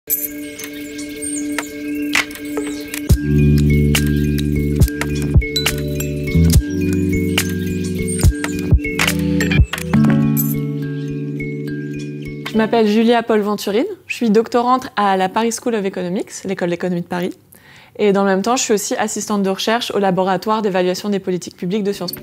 Je m'appelle Julia Paul Venturine, je suis doctorante à la Paris School of Economics, l'école d'économie de Paris. Et dans le même temps, je suis aussi assistante de recherche au laboratoire d'évaluation des politiques publiques de Sciences Po.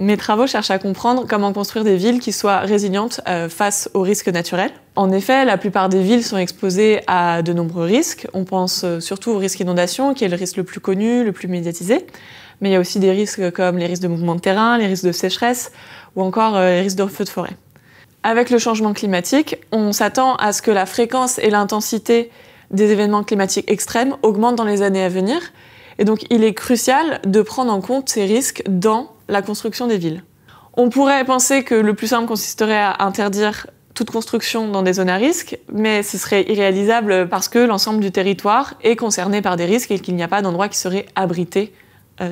Mes travaux cherchent à comprendre comment construire des villes qui soient résilientes face aux risques naturels. En effet, la plupart des villes sont exposées à de nombreux risques. On pense surtout au risque inondation, qui est le risque le plus connu, le plus médiatisé. Mais il y a aussi des risques comme les risques de mouvement de terrain, les risques de sécheresse ou encore les risques de feux de forêt. Avec le changement climatique, on s'attend à ce que la fréquence et l'intensité des événements climatiques extrêmes augmentent dans les années à venir. Et donc, il est crucial de prendre en compte ces risques dans la construction des villes. On pourrait penser que le plus simple consisterait à interdire toute construction dans des zones à risque, mais ce serait irréalisable parce que l'ensemble du territoire est concerné par des risques et qu'il n'y a pas d'endroit qui serait abrité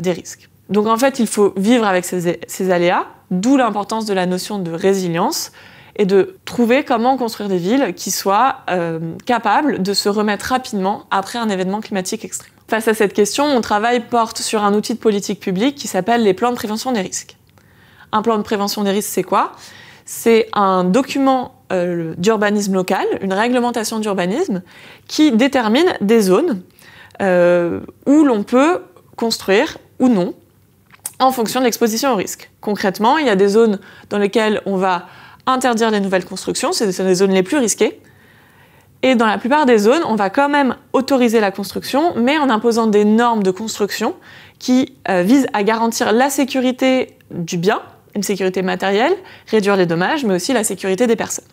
des risques. Donc en fait, il faut vivre avec ces aléas, d'où l'importance de la notion de résilience et de trouver comment construire des villes qui soient capables de se remettre rapidement après un événement climatique extrême. Face à cette question, mon travail porte sur un outil de politique publique qui s'appelle les plans de prévention des risques. Un plan de prévention des risques, c'est quoi? C'est un document d'urbanisme local, une réglementation d'urbanisme qui détermine des zones où l'on peut construire ou non en fonction de l'exposition au risque. Concrètement, il y a des zones dans lesquelles on va interdire les nouvelles constructions, c'est les zones les plus risquées. Et dans la plupart des zones, on va quand même autoriser la construction, mais en imposant des normes de construction qui visent à garantir la sécurité du bien, une sécurité matérielle, réduire les dommages, mais aussi la sécurité des personnes.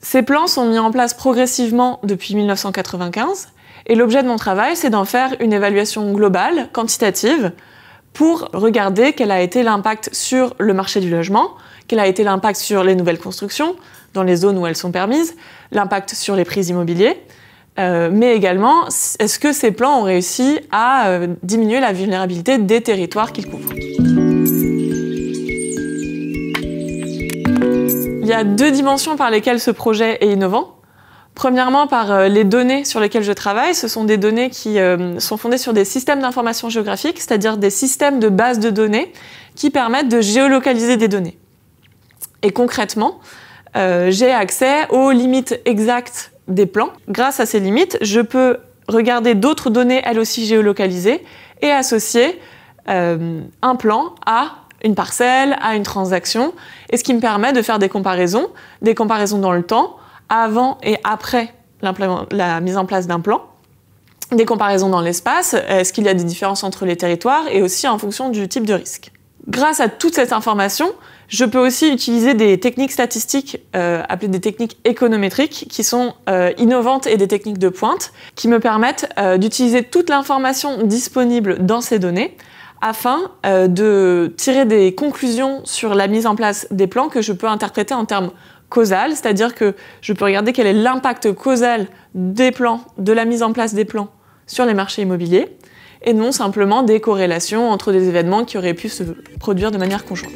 Ces plans sont mis en place progressivement depuis 1995, et l'objet de mon travail, c'est d'en faire une évaluation globale, quantitative, pour regarder quel a été l'impact sur le marché du logement, quel a été l'impact sur les nouvelles constructions, dans les zones où elles sont permises, l'impact sur les prix immobiliers, mais également, est-ce que ces plans ont réussi à diminuer la vulnérabilité des territoires qu'ils couvrent. Il y a deux dimensions par lesquelles ce projet est innovant. Premièrement, par les données sur lesquelles je travaille. Ce sont des données qui sont fondées sur des systèmes d'information géographique, c'est-à-dire des systèmes de bases de données qui permettent de géolocaliser des données. Et concrètement, j'ai accès aux limites exactes des plans. Grâce à ces limites, je peux regarder d'autres données, elles aussi géolocalisées, et associer un plan à une parcelle, à une transaction, et ce qui me permet de faire des comparaisons dans le temps, avant et après la mise en place d'un plan, des comparaisons dans l'espace, est-ce qu'il y a des différences entre les territoires, et aussi en fonction du type de risque. Grâce à toute cette information, je peux aussi utiliser des techniques statistiques, appelées des techniques économétriques, qui sont innovantes et des techniques de pointe, qui me permettent d'utiliser toute l'information disponible dans ces données, afin de tirer des conclusions sur la mise en place des plans que je peux interpréter en termes causal, c'est-à-dire que je peux regarder quel est l'impact causal des plans, de la mise en place des plans sur les marchés immobiliers, et non simplement des corrélations entre des événements qui auraient pu se produire de manière conjointe.